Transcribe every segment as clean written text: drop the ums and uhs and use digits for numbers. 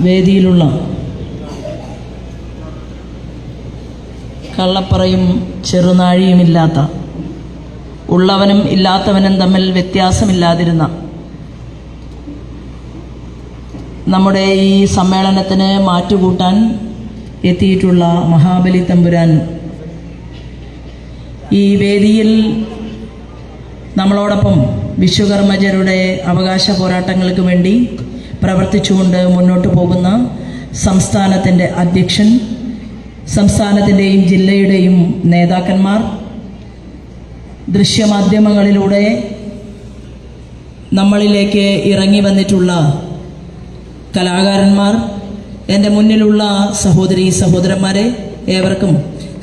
വേദിയിലുള്ള കള്ളപ്പറയും ചെറുനാഴിയുമില്ലാത്ത, ഉള്ളവനും ഇല്ലാത്തവനും തമ്മിൽ വ്യത്യാസമില്ലാതിരുന്ന നമ്മുടെ ഈ സമ്മേളനത്തിന് മാറ്റുകൂട്ടാൻ എത്തിയിട്ടുള്ള മഹാബലി തമ്പുരാൻ ഈ വേദിയിൽ നമ്മളോടൊപ്പം വിശ്വകർമ്മജരുടെ അവകാശ പോരാട്ടങ്ങൾക്ക് വേണ്ടി പ്രവർത്തിച്ചുകൊണ്ട് മുന്നോട്ട് പോകുന്ന സംസ്ഥാനത്തിൻ്റെ അധ്യക്ഷൻ, സംസ്ഥാനത്തിൻ്റെയും ജില്ലയുടെയും നേതാക്കന്മാർ, ദൃശ്യമാധ്യമങ്ങളിലൂടെ നമ്മളിലേക്ക് ഇറങ്ങി വന്നിട്ടുള്ള കലാകാരന്മാർ, എൻ്റെ മുന്നിലുള്ള സഹോദരീ സഹോദരന്മാരെ, ഏവർക്കും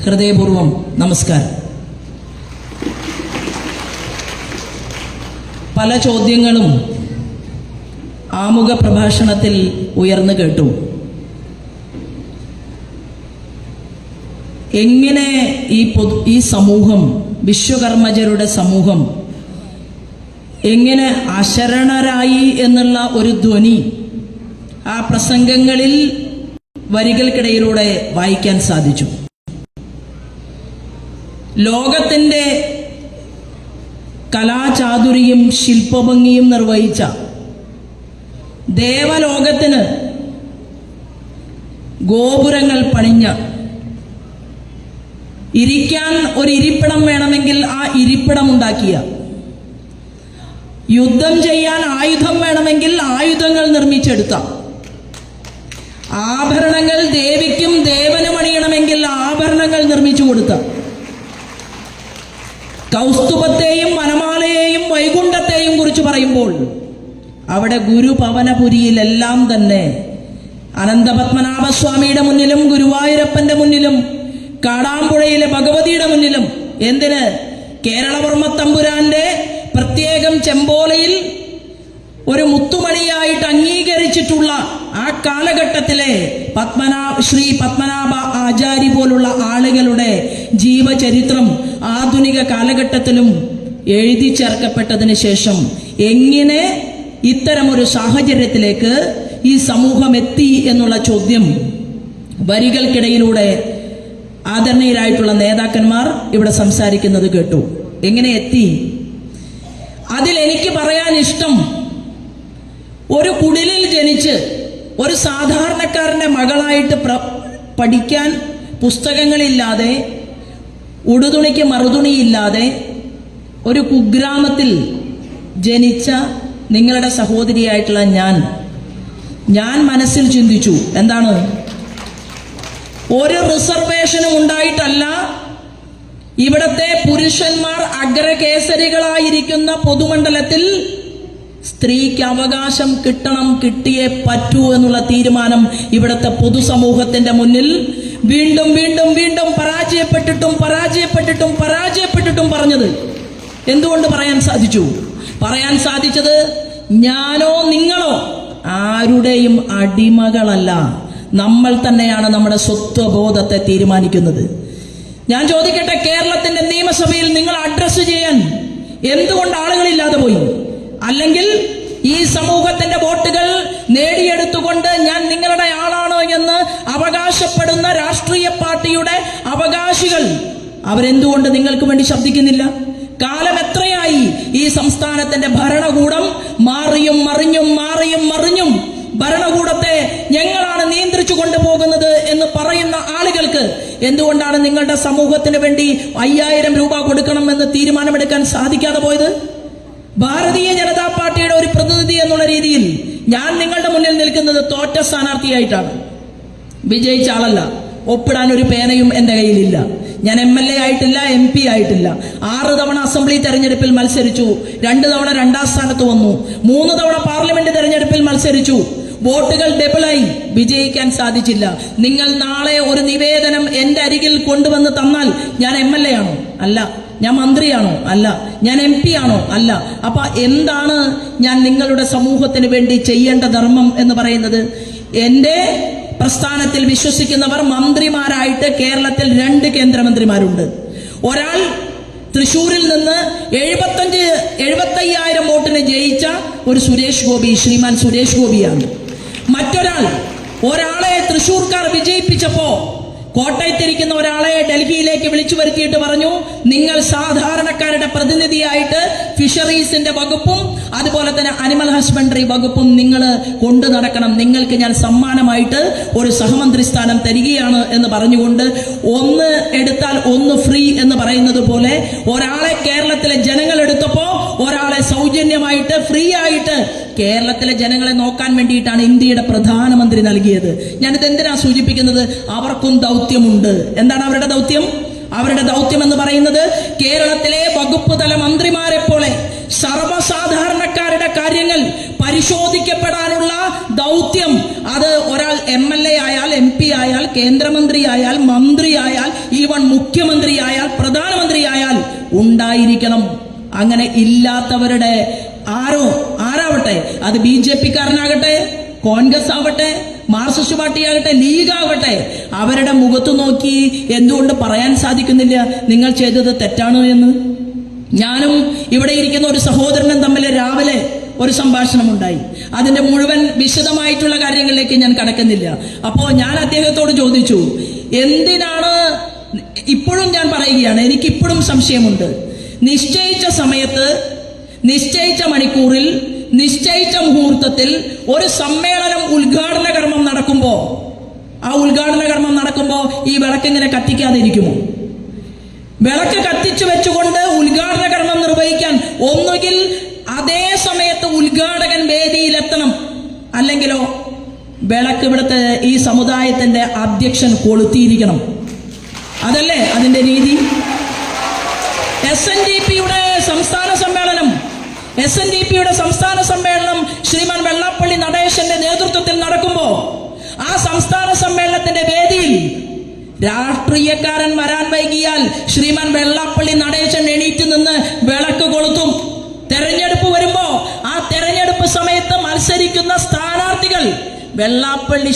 ഹൃദയപൂർവ്വം നമസ്കാരം. പല ചോദ്യങ്ങളും ആമുഖ പ്രഭാഷണത്തിൽ ഉയർന്നു കേട്ടു. എങ്ങനെ ഈ സമൂഹം, വിശ്വകർമ്മജരുടെ സമൂഹം എങ്ങനെ അശരണരായി എന്നുള്ള ഒരു ധ്വനി ആ പ്രസംഗങ്ങളിൽ വരികൾക്കിടയിലൂടെ വായിക്കാൻ സാധിച്ചു. ലോകത്തിൻ്റെ കലാചാതുരിയും ശില്പഭംഗിയും നിർവഹിച്ച, ദേവലോകത്തിന് ഗോപുരങ്ങൾ പണിഞ്ഞ, ഇരിക്കാൻ ഒരു ഇരിപ്പിടം വേണമെങ്കിൽ ആ ഇരിപ്പിടം ഉണ്ടാക്കിയ, യുദ്ധം ചെയ്യാൻ ആയുധം വേണമെങ്കിൽ ആയുധങ്ങൾ നിർമ്മിച്ചെടുത്ത, ആഭരണങ്ങൾ ദേവിക്കും ദേവനും അണിയണമെങ്കിൽ ആഭരണങ്ങൾ നിർമ്മിച്ചു കൊടുത്ത, കൗസ്തുഭത്തെയും വനമാലയെയും വൈകുണ്ഠത്തെയും കുറിച്ച് പറയുമ്പോൾ അവിടെ ഗുരുഭവനപുരിയിലെല്ലാം തന്നെ അനന്തപത്മനാഭസ്വാമിയുടെ മുന്നിലും ഗുരുവായൂരപ്പന്റെ മുന്നിലും കാടാമ്പുഴയിലെ ഭഗവതിയുടെ മുന്നിലും, എന്തിന്, കേരളവർമ്മ തമ്പുരാന്റെ പ്രത്യേകം ചെമ്പോലയിൽ ഒരു മുത്തുമണിയായിട്ട് അംഗീകരിച്ചിട്ടുള്ള ആ കാലഘട്ടത്തിലെ ശ്രീ പത്മനാഭ ആചാരി പോലുള്ള ആളുകളുടെ ജീവചരിത്രം ആധുനിക കാലഘട്ടത്തിലും എഴുതി ചേർക്കപ്പെട്ടതിന് ശേഷം എങ്ങനെ ഇത്തരമൊരു സാഹചര്യത്തിലേക്ക് ഈ സമൂഹം എത്തി എന്നുള്ള ചോദ്യം വരികൾക്കിടയിലൂടെ ആദരണീയരായിട്ടുള്ള നേതാക്കന്മാർ ഇവിടെ സംസാരിക്കുന്നത് കേട്ടു. എങ്ങനെ എത്തി? അതിൽ എനിക്ക് പറയാൻ ഇഷ്ടം, ഒരു കുടിലിൽ ജനിച്ച് ഒരു സാധാരണക്കാരന്റെ മകളായിട്ട് പഠിക്കാൻ പുസ്തകങ്ങളില്ലാതെ, ഉടുതുണിക്ക് മറുതുണിയില്ലാതെ ഒരു കുഗ്രാമത്തിൽ ജനിച്ച നിങ്ങളുടെ സഹോദരിയായിട്ടുള്ള ഞാൻ മനസ്സിൽ ചിന്തിച്ചു, എന്താണ്, ഒരു റിസർവേഷനും ഉണ്ടായിട്ടല്ല ഇവിടത്തെ പുരുഷന്മാർ അഗ്രകേസരികളായിരിക്കുന്ന പൊതുമണ്ഡലത്തിൽ സ്ത്രീക്ക് അവകാശം കിട്ടണം, കിട്ടിയേ പറ്റൂ എന്നുള്ള തീരുമാനം ഇവിടത്തെ പൊതുസമൂഹത്തിന്റെ മുന്നിൽ വീണ്ടും വീണ്ടും വീണ്ടും പരാജയപ്പെട്ടിട്ടും പറഞ്ഞത് എന്തുകൊണ്ട് പറയാൻ സാധിച്ചു? പറയാൻ സാധിച്ചത്, ഞാനോ നിങ്ങളോ ആരുടെയും അടിമകളല്ല, നമ്മൾ തന്നെയാണ് നമ്മുടെ സ്വത്വബോധത്തെ തീരുമാനിക്കുന്നത്. ഞാൻ ചോദിക്കട്ടെ, കേരളത്തിന്റെ നിയമസഭയിൽ നിങ്ങൾ അഡ്രസ് ചെയ്യാൻ എന്തുകൊണ്ട് ആളുകളില്ലാതെ പോയി? അല്ലെങ്കിൽ ഈ സമൂഹത്തിന്റെ വോട്ടുകൾ നേടിയെടുത്തുകൊണ്ട് ഞാൻ നിങ്ങളുടെ ആളാണ് എന്ന് അവകാശപ്പെടുന്ന രാഷ്ട്രീയ പാർട്ടിയുടെ അവകാശികൾ അവരെന്തുകൊണ്ട് നിങ്ങൾക്ക് വേണ്ടി ശബ്ദിക്കുന്നില്ല? കാലം എത്രയായി ഈ സംസ്ഥാനത്തിന്റെ ഭരണകൂടം മാറിയും മറിഞ്ഞും ഭരണകൂടത്തെ ഞങ്ങളാണ് നിയന്ത്രിച്ചു കൊണ്ടുപോകുന്നത് എന്ന് പറയുന്ന ആളുകൾക്ക് എന്തുകൊണ്ടാണ് നിങ്ങളുടെ സമൂഹത്തിന് വേണ്ടി 5000 രൂപ കൊടുക്കണമെന്ന് തീരുമാനമെടുക്കാൻ സാധിക്കാതെ പോയത്? ഭാരതീയ ജനതാ പാർട്ടിയുടെ ഒരു പ്രതിനിധി എന്നുള്ള രീതിയിൽ ഞാൻ നിങ്ങളുടെ മുന്നിൽ നിൽക്കുന്നത് തോറ്റ സ്ഥാനാർത്ഥിയായിട്ടാണ്, വിജയിച്ച ആളല്ല. ഒപ്പിടാൻ ഒരു പേനയും എന്റെ കയ്യിലില്ല. ഞാൻ MLA ആയിട്ടില്ല, MP ആയിട്ടില്ല. 6 തവണ അസംബ്ലി തെരഞ്ഞെടുപ്പിൽ മത്സരിച്ചു, 2 തവണ 2ാം സ്ഥാനത്ത് വന്നു, 3 തവണ പാർലമെന്റ് തെരഞ്ഞെടുപ്പിൽ മത്സരിച്ചു. വോട്ടുകൾ ഡബിളായി, വിജയിക്കാൻ സാധിച്ചില്ല. നിങ്ങൾ നാളെ ഒരു നിവേദനം എന്റെ അരികിൽ കൊണ്ടുവന്ന് തന്നാൽ ഞാൻ MLA ആണോ? അല്ല. ഞാൻ മന്ത്രിയാണോ? അല്ല. ഞാൻ MP ആണോ? അല്ല. അപ്പൊ എന്താണ് ഞാൻ നിങ്ങളുടെ സമൂഹത്തിന് വേണ്ടി ചെയ്യേണ്ട ധർമ്മം എന്ന് പറയുന്നത്? എന്റെ പ്രസ്ഥാനത്തിൽ വിശ്വസിക്കുന്നവർ മന്ത്രിമാരായിട്ട് കേരളത്തിൽ 2 കേന്ദ്രമന്ത്രിമാരുണ്ട്. ഒരാൾ തൃശ്ശൂരിൽ നിന്ന് 75,000 വോട്ടിന് ജയിച്ച ഒരു ശ്രീമാൻ സുരേഷ് ഗോപിയാണ്. മറ്റൊരാൾ ഒരാളെ തൃശ്ശൂർക്കാർ വിജയിപ്പിച്ചപ്പോ കോട്ടയത്തിരിക്കുന്ന ഒരാളെ ഡൽഹിയിലേക്ക് വിളിച്ചു വരുത്തിയിട്ട് പറഞ്ഞു, നിങ്ങൾ സാധാരണക്കാരുടെ പ്രതിനിധിയായിട്ട് ഫിഷറീസിന്റെ വകുപ്പും അതുപോലെ തന്നെ അനിമൽ ഹസ്ബൻഡറി വകുപ്പും നിങ്ങൾ കൊണ്ടു നടക്കണം, നിങ്ങൾക്ക് ഞാൻ സമ്മാനമായിട്ട് ഒരു സഹമന്ത്രി സ്ഥാനം തരികയാണ് എന്ന് പറഞ്ഞുകൊണ്ട് ഒന്ന് എടുത്താൽ ഒന്ന് ഫ്രീ എന്ന് പറയുന്നത് പോലെ ഒരാളെ കേരളത്തിലെ ജനങ്ങൾ എടുത്തപ്പോ ഒരാളെ സൗജന്യമായിട്ട് ഫ്രീ ആയിട്ട് കേരളത്തിലെ ജനങ്ങളെ നോക്കാൻ വേണ്ടിയിട്ടാണ് ഇന്ത്യയുടെ പ്രധാനമന്ത്രി നൽകിയത്. ഞാനിത് എന്തിനാ സൂചിപ്പിക്കുന്നത്? അവർക്കും ദൗത്യമുണ്ട്. എന്താണ് അവരുടെ ദൗത്യം? അവരുടെ ദൗത്യം എന്ന് പറയുന്നത് കേരളത്തിലെ വകുപ്പ് തല മന്ത്രിമാരെ പോലെ സർവ്വസാധാരണക്കാരുടെ കാര്യങ്ങൾ പരിശോധിക്കപ്പെടാനുള്ള ദൗത്യം അത് ഒരാൾ MLA ആയാൽ, MP ആയാൽ, കേന്ദ്രമന്ത്രി ആയാൽ, മന്ത്രി ആയാൽ, ഈവൻ മുഖ്യമന്ത്രി ആയാൽ, പ്രധാനമന്ത്രി ആയാൽ ഉണ്ടായിരിക്കണം. അങ്ങനെ ഇല്ലാത്തവരുടെ ആരാവട്ടെ, അത് BJP-കാരനാകട്ടെ, കോൺഗ്രസ് ആവട്ടെ, മാർക്സിസ്റ്റ് പാർട്ടി ആകട്ടെ, ലീഗ് ആവട്ടെ, അവരുടെ മുഖത്ത് നോക്കി എന്തുകൊണ്ട് പറയാൻ സാധിക്കുന്നില്ല നിങ്ങൾ ചെയ്തത് തെറ്റാണ് എന്ന്? ഞാനും ഇവിടെ ഇരിക്കുന്ന ഒരു സഹോദരനും തമ്മിൽ രാവിലെ ഒരു സംഭാഷണം ഉണ്ടായി. അതിന്റെ മുഴുവൻ വിശദമായിട്ടുള്ള കാര്യങ്ങളിലേക്ക് ഞാൻ കടക്കുന്നില്ല. അപ്പോൾ ഞാൻ അദ്ദേഹത്തോട് ചോദിച്ചു, എന്തിനാണ്, ഇപ്പോഴും ഞാൻ പറയുകയാണ്, എനിക്കിപ്പോഴും സംശയമുണ്ട്, നിശ്ചയിച്ച സമയത്ത്, നിശ്ചയിച്ച മണിക്കൂറിൽ, നിശ്ചയിച്ച മുഹൂർത്തത്തിൽ ഒരു സമ്മേളനം ഉദ്ഘാടന കർമ്മം നടക്കുമ്പോ, ആ ഉദ്ഘാടന കർമ്മം നടക്കുമ്പോ ഈ വിളക്ക് ഇങ്ങനെ കത്തിക്കാതിരിക്കുമോ? വിളക്ക് കത്തിച്ചു വെച്ചുകൊണ്ട് ഉദ്ഘാടന കർമ്മം നിർവഹിക്കാൻ ഒന്നുകിൽ അതേ സമയത്ത് ഉദ്ഘാടകൻ വേദിയിലെത്തണം, അല്ലെങ്കിലോ വിളക്ക് ഇവിടുത്തെ ഈ സമുദായത്തിന്റെ അധ്യക്ഷൻ കൊളുത്തിയിരിക്കണം. അതല്ലേ അതിന്റെ രീതി? SNDPയുടെ സംസ്ഥാന സമ്മേളനം ശ്രീമാൻ വെള്ളാപ്പള്ളി നടേശന്റെ നേതൃത്വത്തിൽ നടക്കുമ്പോ ആ സംസ്ഥാന സമ്മേളനത്തിന്റെ വേദിയിൽ രാഷ്ട്രീയക്കാരൻ വരാൻ വൈകിയാൽ ശ്രീമാൻ വെള്ളാപ്പള്ളി നടേശൻ എണീറ്റ് നിന്ന് വിളക്ക് കൊളുത്തും. തെരഞ്ഞെടുപ്പ് വരുമ്പോ ആ തെരഞ്ഞെടുപ്പ് സമയത്ത് മത്സരിക്കുന്ന സ്ഥാനാർത്ഥികൾ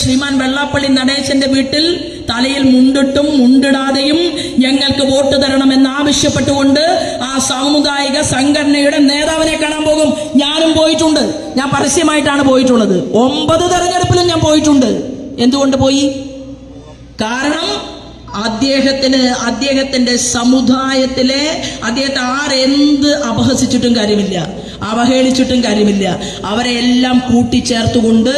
ശ്രീമാൻ വെള്ളാപ്പള്ളി നടേശന്റെ വീട്ടിൽ തലയിൽ മുണ്ടിട്ടും മുണ്ടിടാതെയും ഞങ്ങൾക്ക് വോട്ട് തരണമെന്ന് ആവശ്യപ്പെട്ടുകൊണ്ട് ആ സാമുദായിക സംഘടനയുടെ നേതാവിനെ കാണാൻ പോകും. ഞാനും പോയിട്ടുണ്ട്. ഞാൻ പരസ്യമായിട്ടാണ് പോയിട്ടുള്ളത്. 9 തെരഞ്ഞെടുപ്പിലും ഞാൻ പോയിട്ടുണ്ട്. എന്തുകൊണ്ട് പോയി? കാരണം അദ്ദേഹത്തിന്റെ സമുദായത്തിലെ അദ്ദേഹത്തെ ആരെന്ത് അപഹസിച്ചിട്ടും കാര്യമില്ല, അവഹേളിച്ചിട്ടും കാര്യമില്ല, അവരെ എല്ലാം കൂട്ടിച്ചേർത്തുകൊണ്ട്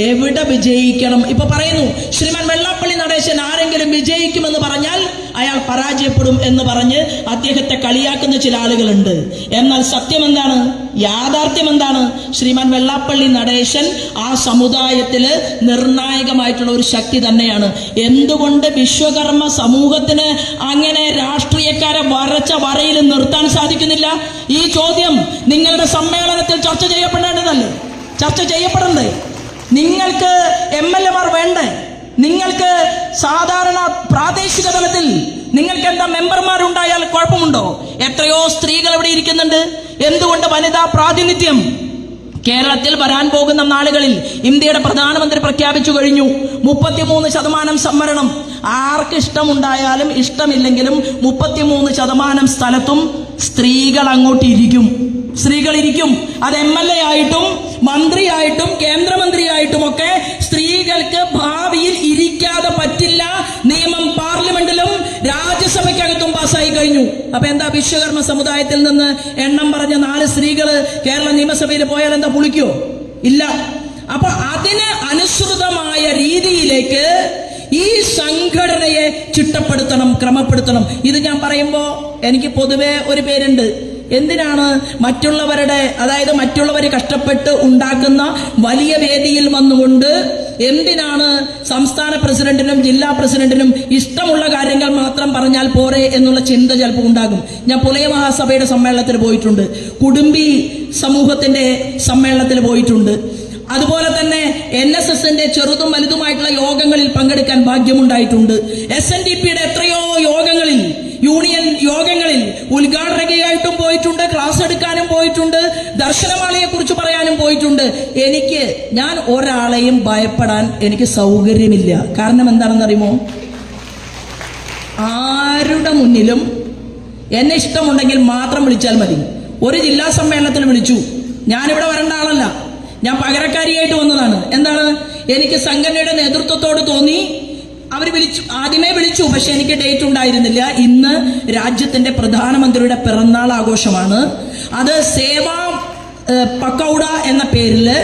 എവിടെ വിജയിക്കണം. ഇപ്പൊ പറയുന്നു ശ്രീമാൻ വെള്ളാപ്പള്ളി നടേശൻ ആരെങ്കിലും വിജയിക്കുമെന്ന് പറഞ്ഞാൽ അയാൾ പരാജയപ്പെടും എന്ന് പറഞ്ഞ് അദ്ദേഹത്തെ കളിയാക്കുന്ന ചില ആളുകളുണ്ട്. എന്നാൽ സത്യം എന്താണ്? യാഥാർത്ഥ്യം എന്താണ്? ശ്രീമാൻ വെള്ളാപ്പള്ളി നടേശൻ ആ സമുദായത്തില് നിർണായകമായിട്ടുള്ള ഒരു ശക്തി തന്നെയാണ്. എന്തുകൊണ്ട് വിശ്വകർമ്മ സമൂഹത്തിന് അങ്ങനെ രാഷ്ട്രീയക്കാരെ വരച്ച വരയിൽ നിർത്താൻ സാധിക്കുന്നില്ല? ഈ ചോദ്യം നിങ്ങളുടെ സമ്മേളനത്തിൽ ചർച്ച ചെയ്യപ്പെടേണ്ടതല്ലേ? ചർച്ച ചെയ്യപ്പെടണ്ടേ? നിങ്ങൾക്ക് MLA-മാർ വേണ്ടേ? നിങ്ങൾക്ക് സാധാരണ പ്രാദേശിക തലത്തിൽ നിങ്ങൾക്ക് എന്താ മെമ്പർമാരുണ്ടായാൽ കുഴപ്പമുണ്ടോ? എത്രയോ സ്ത്രീകൾ ഇവിടെ ഇരിക്കുന്നുണ്ട്. എന്തുകൊണ്ട് വനിതാ പ്രാതിനിധ്യം? കേരളത്തിൽ വരാൻ പോകുന്ന നാളുകളിൽ ഇന്ത്യയുടെ പ്രധാനമന്ത്രി പ്രഖ്യാപിച്ചു കഴിഞ്ഞു 33% സംവരണം. ആർക്ക് ഇഷ്ടമുണ്ടായാലും ഇഷ്ടമില്ലെങ്കിലും 33% സ്ഥലത്തും സ്ത്രീകൾ അങ്ങോട്ട് ഇരിക്കും. അത് MLA ആയിട്ടും മന്ത്രിയായിട്ടും കേന്ദ്രമന്ത്രിയായിട്ടും ഒക്കെ സ്ത്രീകൾക്ക് ഭാവിയിൽ ഇരിക്കാതെ പറ്റില്ല. നിയമം പാർലമെന്റിലും രാജ്യസഭയ്ക്കകത്തും പാസ്സായി കഴിഞ്ഞു. അപ്പൊ എന്താ, വിശ്വകർമ്മ സമുദായത്തിൽ നിന്ന് എണ്ണം പറഞ്ഞ 4 സ്ത്രീകള് കേരള നിയമസഭയിൽ പോയാൽ എന്താ പുളിക്കോ? ഇല്ല. അപ്പൊ അതിന് അനുസൃതമായ രീതിയിലേക്ക് ഈ സംഘടനയെ ചിട്ടപ്പെടുത്തണം, ക്രമപ്പെടുത്തണം. ഇത് ഞാൻ പറയുമ്പോ എനിക്ക് പൊതുവെ ഒരു പേരുണ്ട്. എന്തിനാണ് മറ്റുള്ളവർ കഷ്ടപ്പെട്ട് ഉണ്ടാക്കുന്ന വലിയ വേദിയിൽ വന്നുകൊണ്ട് എന്തിനാണ് സംസ്ഥാന പ്രസിഡന്റിനും ജില്ലാ പ്രസിഡന്റിനും ഇഷ്ടമുള്ള കാര്യങ്ങൾ മാത്രം പറഞ്ഞാൽ പോരെ എന്നുള്ള ചിന്ത ചിലപ്പോൾ ഉണ്ടാകും. ഞാൻ പുലയ മഹാസഭയുടെ സമ്മേളനത്തിൽ പോയിട്ടുണ്ട്, കുടുംബി സമൂഹത്തിന്റെ സമ്മേളനത്തിൽ പോയിട്ടുണ്ട്. അതുപോലെ തന്നെ NSSന്റെ ചെറുതും വലുതുമായിട്ടുള്ള യോഗങ്ങളിൽ പങ്കെടുക്കാൻ ഭാഗ്യമുണ്ടായിട്ടുണ്ട്. SNDPയുടെ എത്രയോ യോഗങ്ങളിൽ, യൂണിയൻ യോഗങ്ങളിൽ ഉദ്ഘാടകയായിട്ടും പോയിട്ടുണ്ട്, ക്ലാസ് എടുക്കാനും പോയിട്ടുണ്ട്, ദർശനമാലയെ കുറിച്ച് പറയാനും പോയിട്ടുണ്ട്. ഞാൻ ഒരാളെയും ഭയപ്പെടാൻ എനിക്ക് സൗകര്യമില്ല. കാരണം എന്താണെന്നറിയുമോ? ആരുടെ മുന്നിലും എന്നെ ഇഷ്ടമുണ്ടെങ്കിൽ മാത്രം വിളിച്ചാൽ മതി. ഒരു ജില്ലാ സമ്മേളനത്തിൽ വിളിച്ചു. ഞാനിവിടെ വരേണ്ട ആളല്ല, ഞാൻ പകരക്കാരിയായിട്ട് വന്നതാണ്. എന്താണ്, എനിക്ക് സംഘടനയുടെ നേതൃത്വത്തോട് തോന്നി. അവർ ആദ്യമേ വിളിച്ചു, പക്ഷെ എനിക്ക് ഡേറ്റ് ഉണ്ടായിരുന്നില്ല. ഇന്ന് രാജ്യത്തിന്റെ പ്രധാനമന്ത്രിയുടെ പിറന്നാൾ ആഘോഷമാണ്. അത് സേവാ പക്കൗഡ എന്ന പേരില്,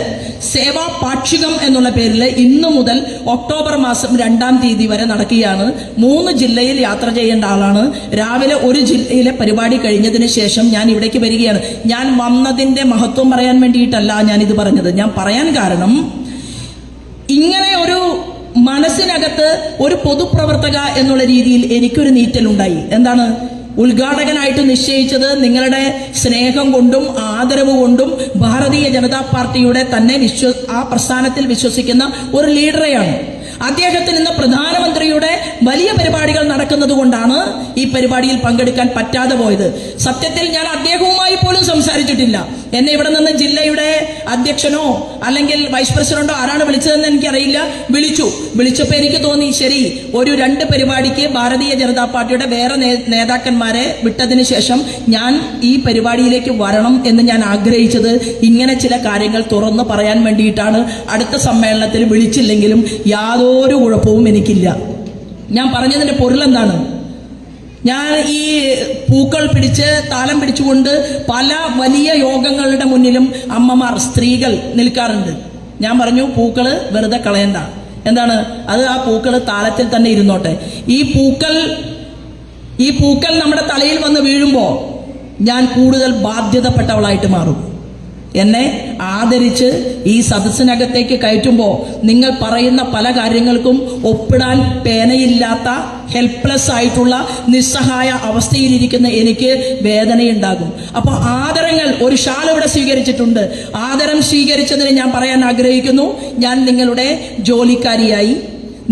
സേവാ പാക്ഷികം എന്നുള്ള പേരിൽ ഇന്നു മുതൽ ഒക്ടോബർ മാസം 2-ാം തീയതി വരെ നടക്കുകയാണ്. 3 ജില്ലയിൽ യാത്ര ചെയ്യേണ്ട ആളാണ്. രാവിലെ ഒരു ജില്ലയിലെ പരിപാടി കഴിഞ്ഞതിന് ശേഷം ഞാൻ ഇവിടേക്ക് വരികയാണ്. ഞാൻ വന്നതിന്റെ മഹത്വം പറയാൻ വേണ്ടിയിട്ടല്ല ഞാനിത് പറഞ്ഞത്. ഞാൻ പറയാൻ കാരണം, ഇങ്ങനെ ഒരു മനസ്സിനകത്ത് ഒരു പൊതുപ്രവർത്തക എന്നുള്ള രീതിയിൽ എനിക്കൊരു നീറ്റലുണ്ടായി. എന്താണ്? ഉദ്ഘാടകനായിട്ട് നിശ്ചയിച്ചത് നിങ്ങളുടെ സ്നേഹം കൊണ്ടും ആദരവ് കൊണ്ടും ഭാരതീയ ജനതാ പാർട്ടിയുടെ തന്നെ ആ പ്രസ്ഥാനത്തിൽ വിശ്വസിക്കുന്ന ഒരു ലീഡറെയാണ്. അദ്ദേഹത്തിന് ഇന്ന് പ്രധാനമന്ത്രിയുടെ വലിയ പരിപാടികൾ നടക്കുന്നത് കൊണ്ടാണ് ഈ പരിപാടിയിൽ പങ്കെടുക്കാൻ പറ്റാതെ പോയത്. സത്യത്തിൽ ഞാൻ അദ്ദേഹവുമായി പോലും സംസാരിച്ചിട്ടില്ല. എന്നെ ഇവിടെ നിന്ന് ജില്ലയുടെ അധ്യക്ഷനോ അല്ലെങ്കിൽ വൈസ് പ്രസിഡന്റോ ആരാണ് വിളിച്ചതെന്ന് എനിക്കറിയില്ല. വിളിച്ചപ്പോൾ എനിക്ക് തോന്നി, ശരി, ഒരു 2 പരിപാടിക്ക് ഭാരതീയ ജനതാ പാർട്ടിയുടെ വേറെ നേതാക്കന്മാരെ വിട്ടതിന് ശേഷം ഞാൻ ഈ പരിപാടിയിലേക്ക് വരണം എന്ന് ഞാൻ ആഗ്രഹിച്ചത് ഇങ്ങനെ ചില കാര്യങ്ങൾ തുറന്നു പറയാൻ വേണ്ടിയിട്ടാണ്. അടുത്ത സമ്മേളനത്തിൽ വിളിച്ചില്ലെങ്കിലും യാതൊരു കുഴപ്പവും എനിക്കില്ല. ഞാൻ പറഞ്ഞതിന്റെ പൊരുൾ എന്താണ്? ഞാൻ ഈ പൂക്കൾ പിടിച്ച് താലം പിടിച്ചുകൊണ്ട് പല വലിയ യോഗങ്ങളുടെ മുന്നിലും അമ്മമാർ, സ്ത്രീകൾ നിൽക്കാറുണ്ട്. ഞാൻ പറഞ്ഞു, പൂക്കള് വെറുതെ കളയണ്ട. എന്താണ് അത്? ആ പൂക്കള് താലത്തിൽ തന്നെ ഇരുന്നോട്ടെ. ഈ പൂക്കൾ നമ്മുടെ തലയിൽ വന്ന് വീഴുമ്പോ ഞാൻ കൂടുതൽ ബാധ്യതപ്പെട്ടവളായിട്ട് മാറും. എന്നെ ആദരിച്ച് ഈ സദസ്സിനകത്തേക്ക് കയറ്റുമ്പോൾ നിങ്ങൾ പറയുന്ന പല കാര്യങ്ങൾക്കും ഒപ്പിടാൻ പേനയില്ലാത്ത, ഹെൽപ്ലെസ് ആയിട്ടുള്ള, നിസ്സഹായ അവസ്ഥയിലിരിക്കുന്ന എനിക്ക് വേദനയുണ്ടാകും. അപ്പോൾ ആദരങ്ങൾ, ഒരു ഷാൾ ഇവിടെ സ്വീകരിച്ചിട്ടുണ്ട്. ആദരം സ്വീകരിച്ചതിന് ഞാൻ പറയാൻ ആഗ്രഹിക്കുന്നു, ഞാൻ നിങ്ങളുടെ ജോലിക്കാരിയായി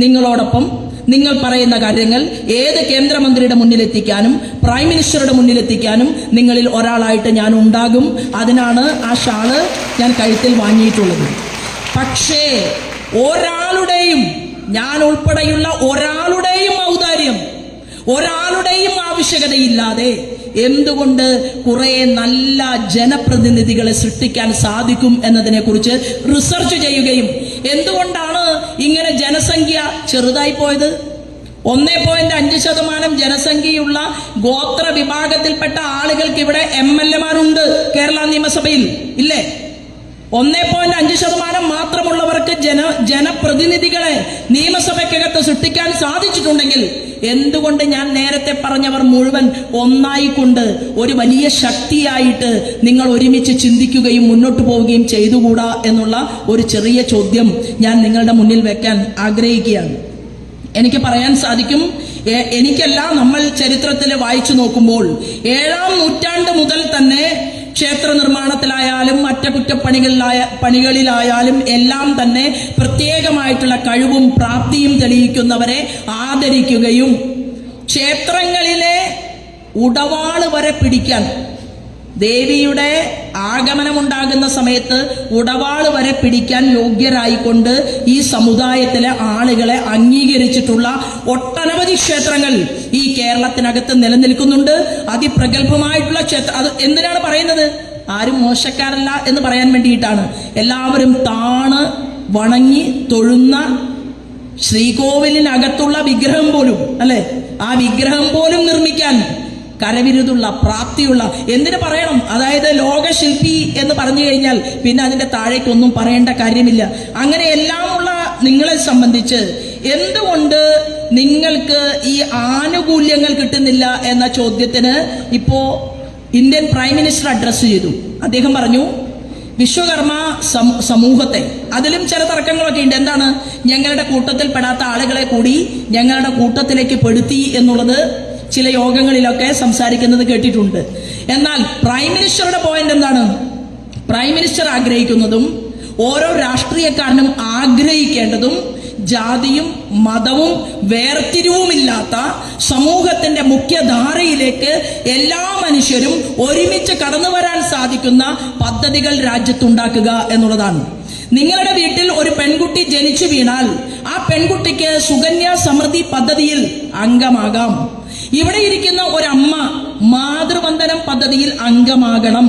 നിങ്ങളോടൊപ്പം നിങ്ങൾ പറയുന്ന കാര്യങ്ങൾ ഏത് കേന്ദ്രമന്ത്രിയുടെ മുന്നിലെത്തിക്കാനും പ്രൈം മിനിസ്റ്ററുടെ മുന്നിലെത്തിക്കാനും നിങ്ങളിൽ ഒരാളായിട്ട് ഞാൻ ഉണ്ടാകും. അതിനാണ് ആ ഷാള് ഞാൻ കഴുത്തിൽ വാങ്ങിയിട്ടുള്ളത്. പക്ഷേ ഒരാളുടെയും, ഞാൻ ഉൾപ്പെടെയുള്ള ഒരാളുടെയും ഔദാര്യം, ഒരാളുടെയും ആവശ്യകതയില്ലാതെ എന്തുകൊണ്ട് കുറെ നല്ല ജനപ്രതിനിധികളെ സൃഷ്ടിക്കാൻ സാധിക്കും എന്നതിനെ കുറിച്ച് റിസർച്ച് ചെയ്യുകയും എന്തുകൊണ്ടാണ് ഇങ്ങനെ ജനസംഖ്യ ചെറുതായി പോയത്? 1.5% ജനസംഖ്യയുള്ള ഗോത്ര വിഭാഗത്തിൽപ്പെട്ട ആളുകൾക്ക് ഇവിടെ MLA-മാരുണ്ട് കേരള നിയമസഭയിൽ, ഇല്ലേ? 1.5% മാത്രമുള്ളവർക്ക് ജനപ്രതിനിധികളെ നിയമസഭയ്ക്കകത്ത് സൃഷ്ടിക്കാൻ സാധിച്ചിട്ടുണ്ടെങ്കിൽ എന്തുകൊണ്ട് ഞാൻ നേരത്തെ പറഞ്ഞവർ മുഴുവൻ ഒന്നായിക്കൊണ്ട് ഒരു വലിയ ശക്തിയായിട്ട് നിങ്ങൾ ഒരുമിച്ച് ചിന്തിക്കുകയും മുന്നോട്ട് പോവുകയും ചെയ്തുകൂടാ എന്നുള്ള ഒരു ചെറിയ ചോദ്യം ഞാൻ നിങ്ങളുടെ മുന്നിൽ വെക്കാൻ ആഗ്രഹിക്കുകയാണ്. എനിക്ക് പറയാൻ സാധിക്കും, എനിക്കല്ല, നമ്മൾ ചരിത്രത്തിൽ വായിച്ചു നോക്കുമ്പോൾ 7-ാം നൂറ്റാണ്ട് മുതൽ തന്നെ ക്ഷേത്ര നിർമ്മാണത്തിലായാലും പണികളിലായാലും എല്ലാം തന്നെ പ്രത്യേകമായിട്ടുള്ള കഴിവും പ്രാപ്തിയും തെളിയിക്കുന്നവരെ ആദരിക്കുകയും ക്ഷേത്രങ്ങളിലെ ഉടവാള് വരെ പിടിക്കാൻ, ദേവിയുടെ ആഗമനമുണ്ടാകുന്ന സമയത്ത് ഉടവാള് വരെ പിടിക്കാൻ യോഗ്യരായിക്കൊണ്ട് ഈ സമുദായത്തിലെ ആളുകളെ അംഗീകരിച്ചിട്ടുള്ള ഒട്ടനവധി ക്ഷേത്രങ്ങൾ ഈ കേരളത്തിനകത്ത് നിലനിൽക്കുന്നുണ്ട്. അതിപ്രഗത്ഭമായിട്ടുള്ള ക്ഷേത്രം. അത് എന്തിനാണ് പറയുന്നത്? ആരും മോശക്കാരല്ല എന്ന് പറയാൻ വേണ്ടിയിട്ടാണ്. എല്ലാവരും താണ് വണങ്ങി തൊഴുന്ന ശ്രീകോവിലിനകത്തുള്ള വിഗ്രഹം പോലും, അല്ലെ, ആ വിഗ്രഹം പോലും നിർമ്മിക്കാൻ കരവിരുതുള്ള, പ്രാപ്തിയുള്ള, എന്തിനു പറയണം? അതായത് ലോകശില്പി എന്ന് പറഞ്ഞു കഴിഞ്ഞാൽ പിന്നെ അതിന്റെ താഴേക്കൊന്നും പറയേണ്ട കാര്യമില്ല. അങ്ങനെ എല്ലാമുള്ള നിങ്ങളെ സംബന്ധിച്ച് എന്തുകൊണ്ട് നിങ്ങൾക്ക് ഈ ആനുകൂല്യങ്ങൾ കിട്ടുന്നില്ല എന്ന ചോദ്യത്തിന് ഇപ്പോ ഇന്ത്യൻ പ്രൈം മിനിസ്റ്റർ അഡ്രസ് ചെയ്തു. അദ്ദേഹം പറഞ്ഞു, വിശ്വകർമ്മ സമൂഹത്തെ, അതിലും ചില തർക്കങ്ങളൊക്കെ ഉണ്ട്. എന്താണ്? ഞങ്ങളുടെ കൂട്ടത്തിൽ പെടാത്ത ആളുകളെ കൂടി ഞങ്ങളുടെ കൂട്ടത്തിലേക്ക് പെടുത്തി എന്നുള്ളത് ചില യോഗങ്ങളിലൊക്കെ സംസാരിക്കുന്നത് കേട്ടിട്ടുണ്ട്. എന്നാൽ പ്രൈം മിനിസ്റ്ററുടെ പോയിന്റ് എന്താണ്? പ്രൈം മിനിസ്റ്റർ ആഗ്രഹിക്കുന്നതും ഓരോ രാഷ്ട്രീയക്കാരനും ആഗ്രഹിക്കേണ്ടതും ജാതിയും മതവും വേർതിരിവുമില്ലാത്ത സമൂഹത്തിന്റെ മുഖ്യധാരയിലേക്ക് എല്ലാ മനുഷ്യരും ഒരുമിച്ച് കടന്നു വരാൻ സാധിക്കുന്ന പദ്ധതികൾ രാജ്യത്തുണ്ടാക്കുക എന്നുള്ളതാണ്. നിങ്ങളുടെ വീട്ടിൽ ഒരു പെൺകുട്ടി ജനിച്ചു വീണാൽ ആ പെൺകുട്ടിക്ക് സുകന്യ സമൃദ്ധി പദ്ധതിയിൽ അംഗമാകാം. ഇവിടെ ഇരിക്കുന്ന ഒരമ്മ മാതൃവന്ദനം പദ്ധതിയിൽ അംഗമാകണം.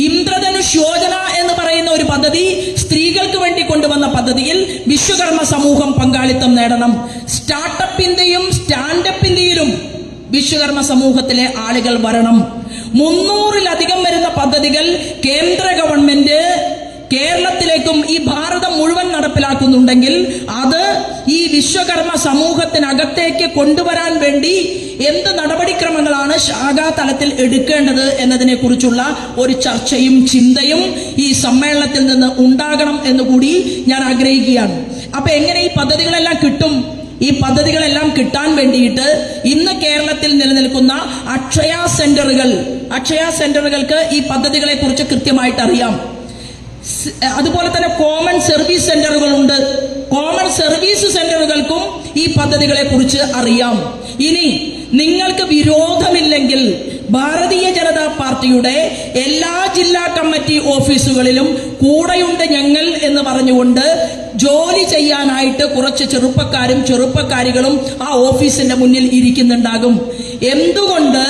ഇന്ദ്രധനുഷ് യോജന എന്ന് പറയുന്ന ഒരു പദ്ധതി, സ്ത്രീകൾക്ക് വേണ്ടി കൊണ്ടുവന്ന പദ്ധതിയിൽ വിശ്വകർമ്മ സമൂഹം പങ്കാളിത്തം നേടണം. സ്റ്റാർട്ടപ്പിന്റെയും സ്റ്റാൻഡപ്പിന്റെയിലും വിശ്വകർമ്മ സമൂഹത്തിലെ ആളുകൾ വരണം. 300-ലധികം വരുന്ന പദ്ധതികൾ കേന്ദ്ര ഗവൺമെന്റ് കേരളത്തിലേക്കും ഈ ഭാരതം മുഴുവൻ നടപ്പിലാക്കുന്നുണ്ടെങ്കിൽ അത് ഈ വിശ്വകർമ്മ സമൂഹത്തിനകത്തേക്ക് കൊണ്ടുവരാൻ വേണ്ടി എന്ത് നടപടിക്രമങ്ങളാണ് ശാഖാതലത്തിൽ എടുക്കേണ്ടത് എന്നതിനെ കുറിച്ചുള്ള ഒരു ചർച്ചയും ചിന്തയും ഈ സമ്മേളനത്തിൽ നിന്ന് ഉണ്ടാകണം എന്നുകൂടി ഞാൻ ആഗ്രഹിക്കുകയാണ്. അപ്പൊ എങ്ങനെ ഈ പദ്ധതികളെല്ലാം കിട്ടും? ഈ പദ്ധതികളെല്ലാം കിട്ടാൻ വേണ്ടിയിട്ട് ഇന്ന് കേരളത്തിൽ നിലനിൽക്കുന്ന അക്ഷയ സെന്ററുകൾക്ക് ഈ പദ്ധതികളെ കുറിച്ച് കൃത്യമായിട്ട് അറിയാം. അതുപോലെ തന്നെ കോമൺ സർവീസ് സെന്ററുകളുണ്ട്. കോമൺ സർവീസ് സെന്ററുകൾക്കും ഈ പദ്ധതികളെ കുറിച്ച് അറിയാം. ഇനി നിങ്ങൾക്ക് വിരോധമില്ലെങ്കിൽ ഭാരതീയ ജനതാ പാർട്ടിയുടെ എല്ലാ ജില്ലാ കമ്മിറ്റി ഓഫീസുകളിലും കൂടെയുണ്ട് ഞങ്ങൾ എന്ന് പറഞ്ഞുകൊണ്ട് ജോലി ചെയ്യാനായിട്ട് കുറച്ച് ചെറുപ്പക്കാരികളും ആ ഓഫീസിന്റെ മുന്നിൽ ഇരിക്കുന്നുണ്ടാകും. എന്തുകൊണ്ട്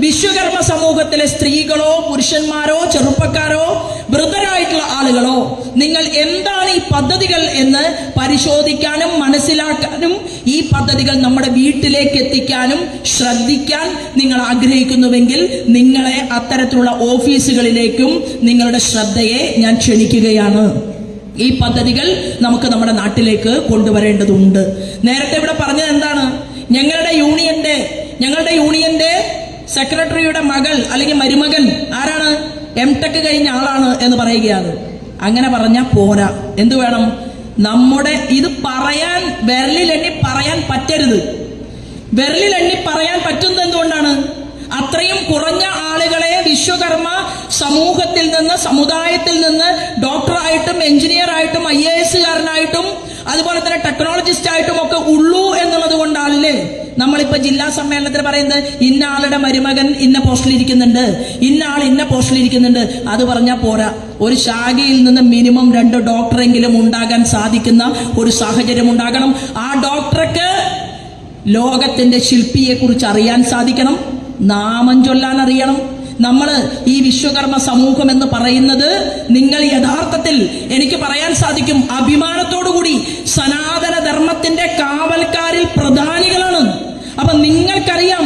വിശ്വകർമ്മ സമൂഹത്തിലെ സ്ത്രീകളോ പുരുഷന്മാരോ ചെറുപ്പക്കാരോ വൃദ്ധരായിട്ടുള്ള ആളുകളോ നിങ്ങൾ എന്താണ് ഈ പദ്ധതികൾ എന്ന് പരിശോധിക്കാനും മനസ്സിലാക്കാനും ഈ പദ്ധതികൾ നമ്മുടെ വീട്ടിലേക്ക് എത്തിക്കാനും ശ്രദ്ധിക്കാൻ നിങ്ങൾ ആഗ്രഹിക്കുന്നുവെങ്കിൽ നിങ്ങളെ അത്തരത്തിലുള്ള ഓഫീസുകളിലേക്കും നിങ്ങളുടെ ശ്രദ്ധയെ ഞാൻ ക്ഷണിക്കുകയാണ്. ഈ പദ്ധതികൾ നമുക്ക് നമ്മുടെ നാട്ടിലേക്ക് കൊണ്ടുവരേണ്ടതുണ്ട്. നേരത്തെ ഇവിടെ പറഞ്ഞത് എന്താണ്? ഞങ്ങളുടെ യൂണിയന്റെ സെക്രട്ടറിയുടെ മകൾ അല്ലെങ്കിൽ മരുമകൻ ആരാണ്? M.Tech കഴിഞ്ഞ ആളാണ് എന്ന് പറയുകയാണ്. അങ്ങനെ പറഞ്ഞാൽ പോരാ. എന്തു വേണം? നമ്മുടെ ഇത് പറയാൻ വിരലിലെണ്ണി പറയാൻ പറ്റരുത്. വിരലിലെണ്ണി പറയാൻ പറ്റുന്നത് എന്തുകൊണ്ടാണ്? അത്രയും കുറഞ്ഞ ആളുകളെ വിശ്വകർമ്മ സമൂഹത്തിൽ നിന്ന്, സമുദായത്തിൽ നിന്ന് ഡോക്ടറായിട്ടും എഞ്ചിനീയറായിട്ടും IAS-കാരനായിട്ടും അതുപോലെ തന്നെ ടെക്നോളജിസ്റ്റ് ആയിട്ടും ഒക്കെ ഉള്ളൂ എന്നുള്ളത് കൊണ്ടാണല്ലേ നമ്മളിപ്പോ ജില്ലാ സമ്മേളനത്തിൽ പറയുന്നത് ഇന്ന ആളുടെ മരുമകൻ ഇന്ന പോസ്റ്റിലിരിക്കുന്നുണ്ട്, ഇന്ന ആൾ ഇന്ന പോസ്റ്റിലിരിക്കുന്നുണ്ട്. അത് പറഞ്ഞാൽ പോരാ. ഒരു ശാഖയിൽ നിന്ന് മിനിമം 2 ഡോക്ടറെങ്കിലും ഉണ്ടാകാൻ സാധിക്കുന്ന ഒരു സാഹചര്യം ഉണ്ടാകണം. ആ ഡോക്ടർക്ക് ലോകത്തിന്റെ ശില്പിയെ കുറിച്ച് അറിയാൻ സാധിക്കണം, നാമം ചൊല്ലാൻ അറിയണം. ഈ വിശ്വകർമ്മ സമൂഹം എന്ന് പറയുന്നത് നിങ്ങൾ യഥാർത്ഥത്തിൽ എനിക്ക് പറയാൻ സാധിക്കും അഭിമാനത്തോടുകൂടി സനാതന ധർമ്മത്തിന്റെ കാവൽക്കാരിൽ പ്രധാനികളാണ്. അപ്പൊ നിങ്ങൾക്കറിയാം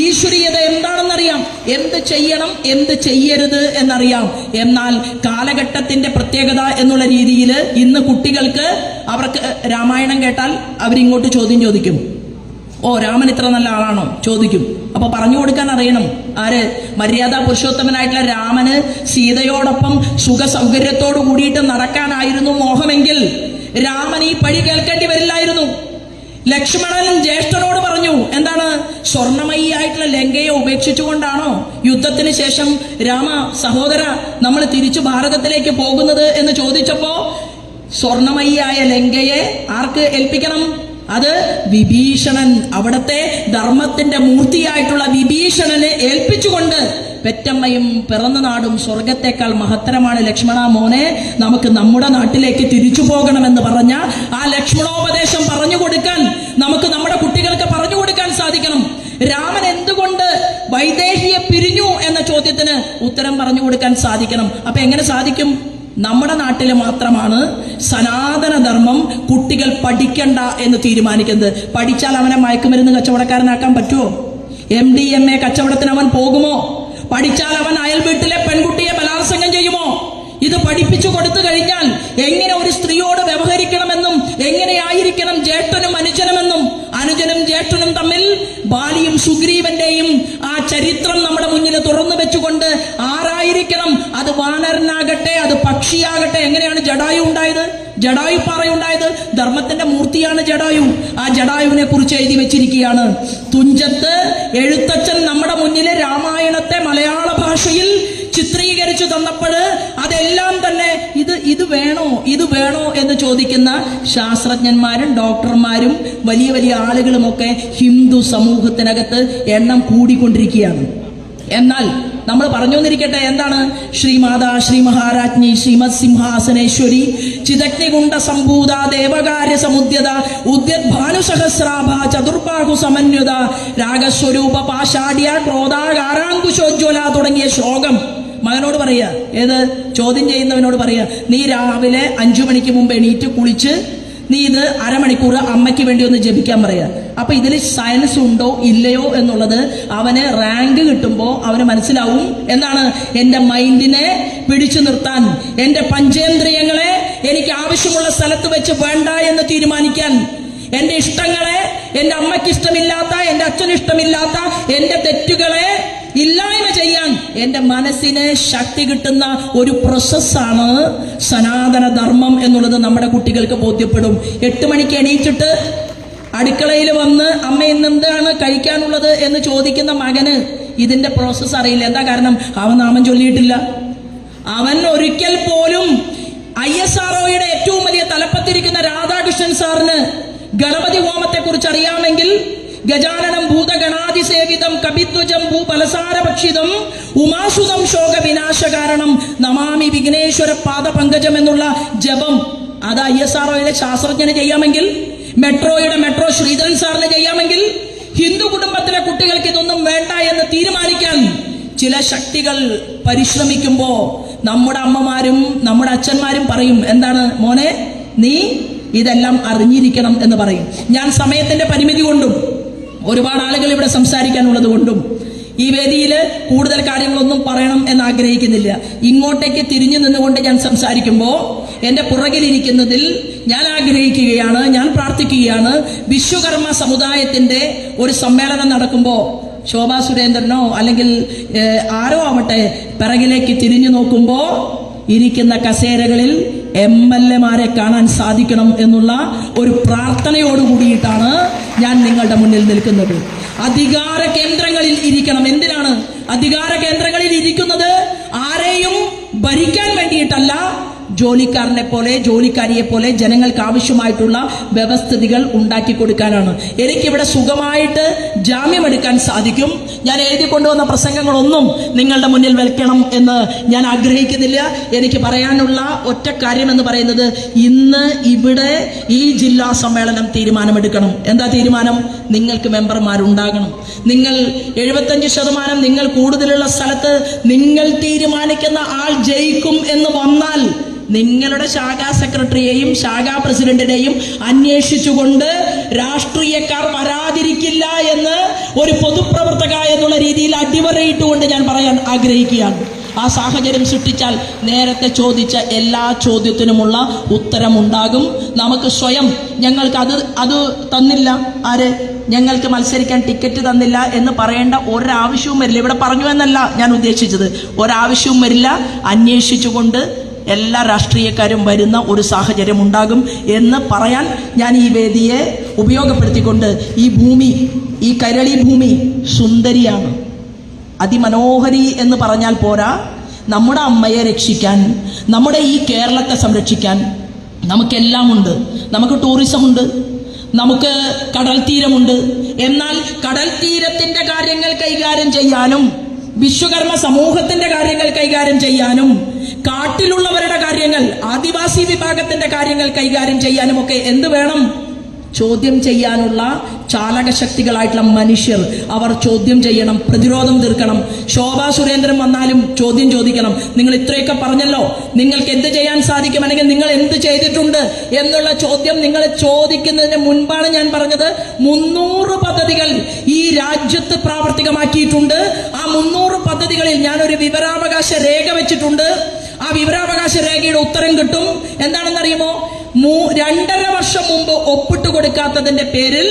ഈശ്വരീയത എന്താണെന്നറിയാം, എന്ത് ചെയ്യണം എന്ത് ചെയ്യരുത് എന്നറിയാം. എന്നാൽ കാലഘട്ടത്തിന്റെ പ്രത്യേകത എന്നുള്ള രീതിയിൽ ഇന്ന് കുട്ടികൾക്ക് അവർക്ക് രാമായണം കേട്ടാൽ അവരിങ്ങോട്ട് ചോദ്യം ചോദിക്കും. രാമൻ ഇത്ര നല്ല ആളാണോ ചോദിക്കും. അപ്പൊ പറഞ്ഞു കൊടുക്കാൻ അറിയണം. മര്യാദാ പുരുഷോത്തമനായിട്ടുള്ള രാമന് സീതയോടൊപ്പം സുഖ സൗകര്യത്തോടു കൂടിയിട്ട് നടക്കാനായിരുന്നു മോഹമെങ്കിൽ രാമൻ ഈ പഴി കേൾക്കേണ്ടി വരില്ലായിരുന്നു. ലക്ഷ്മണൻ ജ്യേഷ്ഠനോട് പറഞ്ഞു, എന്താണ്? സ്വർണമയിയായിട്ടുള്ള ലങ്കയെ ഉപേക്ഷിച്ചുകൊണ്ടാണോ യുദ്ധത്തിന് ശേഷം രാമ സഹോദര നമ്മൾ തിരിച്ചു ഭാരതത്തിലേക്ക് പോകുന്നത് എന്ന് ചോദിച്ചപ്പോ സ്വർണമയിയായ ലങ്കയെ ആർക്ക് ഏൽപ്പിക്കണം? അത് വിഭീഷണൻ, അവിടത്തെ ധർമ്മത്തിന്റെ മൂർത്തിയായിട്ടുള്ള വിഭീഷണനെ ഏൽപ്പിച്ചുകൊണ്ട് പെറ്റമ്മയും പിറന്ന നാടും സ്വർഗത്തെക്കാൾ മഹത്തരമാണ് ലക്ഷ്മണ മോനെ, നമുക്ക് നമ്മുടെ നാട്ടിലേക്ക് തിരിച്ചു പോകണമെന്ന് പറഞ്ഞ ആ ലക്ഷ്മണോപദേശം പറഞ്ഞു കൊടുക്കാൻ നമുക്ക് നമ്മുടെ കുട്ടികൾക്ക് പറഞ്ഞു കൊടുക്കാൻ സാധിക്കണം. രാമൻ എന്തുകൊണ്ട് വൈദേഹിയെ പിരിഞ്ഞു എന്ന ചോദ്യത്തിന് ഉത്തരം പറഞ്ഞു കൊടുക്കാൻ സാധിക്കണം. അപ്പൊ എങ്ങനെ സാധിക്കും? നമ്മുടെ നാട്ടിൽ മാത്രമാണ് സനാതന ധർമ്മം കുട്ടികൾ പഠിക്കണ്ട എന്ന് തീരുമാനിക്കുന്നത്. പഠിച്ചാൽ അവനെ മയക്കുമരുന്ന് കച്ചവടക്കാരനാക്കാൻ പറ്റുമോ? MDMA കച്ചവടത്തിന് അവൻ പോകുമോ? പഠിച്ചാൽ അവൻ അയൽ വീട്ടിലെ പെൺകുട്ടിയെ ബലാത്സംഗം ചെയ്യുമോ? ഇത് പഠിപ്പിച്ചു കൊടുത്തു കഴിഞ്ഞാൽ എങ്ങനെ ഒരു സ്ത്രീയോട് വ്യവഹരിക്കണമെന്നും എങ്ങനെയായിരിക്കണം ജ്യേഷ്ഠനും അനുജനുമെന്നും, അനുജനും ജ്യേഷ്ഠനും തമ്മിൽ ബാലിയും സുഗ്രീവന്റെയും ആ ചരിത്രം നമ്മുടെ മുന്നിൽ തുറന്നു വെച്ചുകൊണ്ട് ആരായിരിക്കണം, അത് വാനരനാകട്ടെ അത് പക്ഷിയാകട്ടെ, എങ്ങനെയാണ് ജടായു ഉണ്ടായത്? ജടായു പാറയുണ്ടായത് ധർമ്മത്തിന്റെ മൂർത്തിയാണ് ജടായു. ആ ജടായുവിനെ കുറിച്ച് എഴുതി വെച്ചിരിക്കുകയാണ്. തുഞ്ചത്ത് എഴുത്തച്ഛൻ നമ്മുടെ മുന്നിലെ രാമായണത്തെ മലയാള ഭാഷയിൽ ചിത്രീകരിച്ചു തന്നപ്പോൾ അതെല്ലാം തന്നെ ഇത് വേണോ എന്ന് ചോദിക്കുന്ന ശാസ്ത്രജ്ഞന്മാരും ഡോക്ടർമാരും വലിയ വലിയ ആളുകളുമൊക്കെ ഹിന്ദു സമൂഹത്തിനകത്ത് എണ്ണം കൂടിക്കൊണ്ടിരിക്കുകയാണ്. എന്നാൽ നമ്മൾ പറഞ്ഞു വന്നിരിക്കട്ടെ, എന്താണ്? ശ്രീമാതാ ശ്രീ മഹാരാജ്ഞി ശ്രീമത് സിംഹാസനേശ്വരി ചിദഗ്നികുണ്ഡ സംഭൂത ദേവകാര്യ സമുദ്യത ഉദ്യദ്ഭാനുസഹസ്രാഭ ചതുർബാഹു സമന്വിത രാഗസ്വരൂപ പാഷാഢ്യ ക്രോധാകാരാങ്കുശോജ്വല തുടങ്ങിയ ശ്ലോകം മകനോട് പറയുക, ഏത് ചോദ്യം ചെയ്യുന്നവനോട് പറയുക, നീ രാവിലെ 5 മണിക്ക് മുമ്പ് എണീറ്റ് കുളിച്ച് നീ ഇത് അരമണിക്കൂർ അമ്മയ്ക്ക് വേണ്ടി ഒന്ന് ജപിക്കാൻ പറയുക. അപ്പൊ ഇതിൽ സയൻസ് ഉണ്ടോ ഇല്ലയോ എന്നുള്ളത് അവന് റാങ്ക് കിട്ടുമ്പോൾ അവന് മനസ്സിലാവും. എന്താണ്? എൻ്റെ മൈൻഡിനെ പിടിച്ചു നിർത്താൻ, എൻ്റെ പഞ്ചേന്ദ്രിയങ്ങളെ എനിക്ക് ആവശ്യമുള്ള സ്ഥലത്ത് വെച്ച് വേണ്ട എന്ന് തീരുമാനിക്കാൻ, എൻ്റെ ഇഷ്ടങ്ങളെ, എൻ്റെ അമ്മയ്ക്ക് ഇഷ്ടമില്ലാത്ത, എൻ്റെ അച്ഛന് ഇഷ്ടമില്ലാത്ത എൻ്റെ തെറ്റുകളെ ഇല്ലായ്മ ചെയ്യാൻ എൻ്റെ മനസ്സിന് ശക്തി കിട്ടുന്ന ഒരു പ്രോസസ്സാണ് സനാതന ധർമ്മം എന്നുള്ളത് നമ്മുടെ കുട്ടികൾക്ക് ബോധ്യപ്പെടും. 8 മണിക്ക് എണീറ്റിട്ട് അടുക്കളയിൽ വന്ന് അമ്മ ഇന്ന് എന്താണ് കഴിക്കാനുള്ളത് എന്ന് ചോദിക്കുന്ന മകന് ഇതിന്റെ പ്രോസസ്സ് അറിയില്ല. എന്താ കാരണം? അവൻ നാമം ചൊല്ലിയിട്ടില്ല. അവൻ ഒരിക്കൽ പോലും ISROയുടെ ഏറ്റവും വലിയ തലപ്പത്തിരിക്കുന്ന രാധാകൃഷ്ണൻ സാറിന് ഗണപതി ഹോമത്തെ കുറിച്ച് അറിയാമെങ്കിൽ ഗജാനനം ഭൂതഗണാതിസേവിതം കപിധ്വജം ഭൂപലസാരഭക്ഷിതം ഉമാസുതം ശോക വിനാശകാരണം നമാമി വിഘ്നേശ്വര പാദപങ്കജം എന്നുള്ള ജപം അത് ISROയുടെ ശാസ്ത്രജ്ഞന് ചെയ്യാമെങ്കിൽ, മെട്രോയുടെ മെട്രോ ശ്രീധരൻ സാറിന് ചെയ്യാമെങ്കിൽ, ഹിന്ദു കുടുംബത്തിലെ കുട്ടികൾക്ക് ഇതൊന്നും വേണ്ട എന്ന് തീരുമാനിക്കാൻ ചില ശക്തികൾ പരിശ്രമിക്കുമ്പോ നമ്മുടെ അമ്മമാരും നമ്മുടെ അച്ഛന്മാരും പറയും, എന്താണ് മോനെ നീ ഇതെല്ലാം അറിഞ്ഞിരിക്കണം എന്ന് പറയും. ഞാൻ സമയത്തിന്റെ പരിമിതി കൊണ്ടും ഒരുപാട് ആളുകൾ ഇവിടെ സംസാരിക്കാനുള്ളത് കൊണ്ടും ഈ വേദിയിൽ കൂടുതൽ കാര്യങ്ങളൊന്നും പറയണം എന്ന് ആഗ്രഹിക്കുന്നില്ല. ഇങ്ങോട്ടേക്ക് തിരിഞ്ഞു നിന്നുകൊണ്ട് ഞാൻ സംസാരിക്കുമ്പോൾ എൻ്റെ പുറകിലിരിക്കുന്നതിൽ ഞാൻ ആഗ്രഹിക്കുകയാണ്, ഞാൻ പ്രാർത്ഥിക്കുകയാണ്, വിശ്വകർമ്മ സമുദായത്തിന്റെ ഒരു സമ്മേളനം നടക്കുമ്പോൾ ശോഭാ സുരേന്ദ്രനോ അല്ലെങ്കിൽ ആരോ ആവട്ടെ പിറകിലേക്ക് തിരിഞ്ഞു നോക്കുമ്പോൾ ഇരിക്കുന്ന കസേരകളിൽ MLA-മാരെ കാണാൻ സാധിക്കണം എന്നുള്ള ഒരു പ്രാർത്ഥനയോടുകൂടിയിട്ടാണ് ഞാൻ നിങ്ങളുടെ മുന്നിൽ നിൽക്കുന്നത്. അധികാര കേന്ദ്രങ്ങളിൽ ഇരിക്കണം. എന്തിനാണ് അധികാര കേന്ദ്രങ്ങളിൽ ഇരിക്കുന്നത്? ആരെയും ഭരിക്കാൻ വേണ്ടിയിട്ടല്ല, ജോലിക്കാരനെ പോലെ ജോലിക്കാരിയെ പോലെ ജനങ്ങൾക്ക് ആവശ്യമായിട്ടുള്ള വ്യവസ്ഥിതികൾ ഉണ്ടാക്കി കൊടുക്കാനാണ്. എനിക്കിവിടെ സുഖമായിട്ട് ജാമ്യമെടുക്കാൻ സാധിക്കും. ഞാൻ എഴുതി കൊണ്ടുവന്ന പ്രസംഗങ്ങളൊന്നും നിങ്ങളുടെ മുന്നിൽ വെക്കണം എന്ന് ഞാൻ ആഗ്രഹിക്കുന്നില്ല. എനിക്ക് പറയാനുള്ള ഒറ്റ കാര്യം എന്ന് പറയുന്നത്, ഇന്ന് ഇവിടെ ഈ ജില്ലാ സമ്മേളനം തീരുമാനമെടുക്കണം. എന്താ തീരുമാനം? നിങ്ങൾക്ക് മെമ്പർമാരുണ്ടാകണം. നിങ്ങൾ 75% നിങ്ങൾ കൂടുതലുള്ള സ്ഥലത്ത് നിങ്ങൾ തീരുമാനിക്കുന്ന ആൾ ജയിക്കും എന്ന് വന്നാൽ നിങ്ങളുടെ ശാഖാ സെക്രട്ടറിയെയും ശാഖാ പ്രസിഡന്റിനെയും അന്വേഷിച്ചുകൊണ്ട് രാഷ്ട്രീയക്കാർ വരാതിരിക്കില്ല എന്ന് ഒരു പൊതുപ്രവർത്തക എന്നുള്ള രീതിയിൽ അടിവരയിട്ടുകൊണ്ട് ഞാൻ പറയാൻ ആഗ്രഹിക്കുകയാണ്. ആ സാഹചര്യം സൃഷ്ടിച്ചാൽ നേരത്തെ ചോദിച്ച എല്ലാ ചോദ്യത്തിനുമുള്ള ഉത്തരമുണ്ടാകും. നമുക്ക് സ്വയം ഞങ്ങൾക്ക് അത് തന്നില്ല, ആര് ഞങ്ങൾക്ക് മത്സരിക്കാൻ ടിക്കറ്റ് തന്നില്ല എന്ന് പറയേണ്ട ഒരാവശ്യവും വരില്ല. ഇവിടെ പറഞ്ഞു എന്നല്ല ഞാൻ ഉദ്ദേശിച്ചത്, ഒരാവശ്യവും വരില്ല. അന്വേഷിച്ചുകൊണ്ട് എല്ലാ രാഷ്ട്രീയക്കാരും വരുന്ന ഒരു സാഹചര്യം ഉണ്ടാകും എന്ന് പറയാൻ ഞാൻ ഈ വേദിയെ ഉപയോഗപ്പെടുത്തിക്കൊണ്ട്, ഈ ഭൂമി, ഈ കൈരളി ഭൂമി സുന്ദരിയാണ്, അതിമനോഹരി എന്ന് പറഞ്ഞാൽ പോരാ. നമ്മുടെ അമ്മയെ രക്ഷിക്കാൻ, നമ്മുടെ ഈ കേരളത്തെ സംരക്ഷിക്കാൻ നമുക്കെല്ലാം ഉണ്ട്. നമുക്ക് ടൂറിസം ഉണ്ട്, നമുക്ക് കടൽ തീരമുണ്ട്. എന്നാൽ കടൽ തീരത്തിന്റെ കാര്യങ്ങൾ കൈകാര്യം ചെയ്യാനും വിശ്വകർമ്മ സമൂഹത്തിന്റെ കാര്യങ്ങൾ കൈകാര്യം ചെയ്യാനും കാട്ടിലുള്ളവരുടെ കാര്യങ്ങൾ, ആദിവാസി വിഭാഗത്തിന്റെ കാര്യങ്ങൾ കൈകാര്യം ചെയ്യാനും ഒക്കെ എന്ത് വേണം? ചോദ്യം ചെയ്യാനുള്ള ചാലകശക്തികളായിട്ടുള്ള മനുഷ്യർ. അവർ ചോദ്യം ചെയ്യണം, പ്രതിരോധം തീർക്കണം. ശോഭാ സുരേന്ദ്രൻ വന്നാലും ചോദ്യം ചോദിക്കണം. നിങ്ങൾ ഇത്രയൊക്കെ പറഞ്ഞല്ലോ, നിങ്ങൾക്ക് എന്ത് ചെയ്യാൻ സാധിക്കും, അല്ലെങ്കിൽ നിങ്ങൾ എന്ത് ചെയ്തിട്ടുണ്ട് എന്നുള്ള ചോദ്യം നിങ്ങൾ ചോദിക്കുന്നതിന് മുൻപാണ് ഞാൻ പറഞ്ഞത് 300 പദ്ധതികൾ ഈ രാജ്യത്ത് പ്രാവർത്തികമാക്കിയിട്ടുണ്ട്. ആ 300 പദ്ധതികളിൽ ഞാനൊരു വിവരാവകാശ രേഖ വെച്ചിട്ടുണ്ട്. ആ വിവരാവകാശ രേഖയുടെ ഉത്തരം കിട്ടും. എന്താണെന്നറിയുമോ? 2.5 വർഷം മുമ്പ് ഒപ്പിട്ട് കൊടുക്കാത്തതിന്റെ പേരിൽ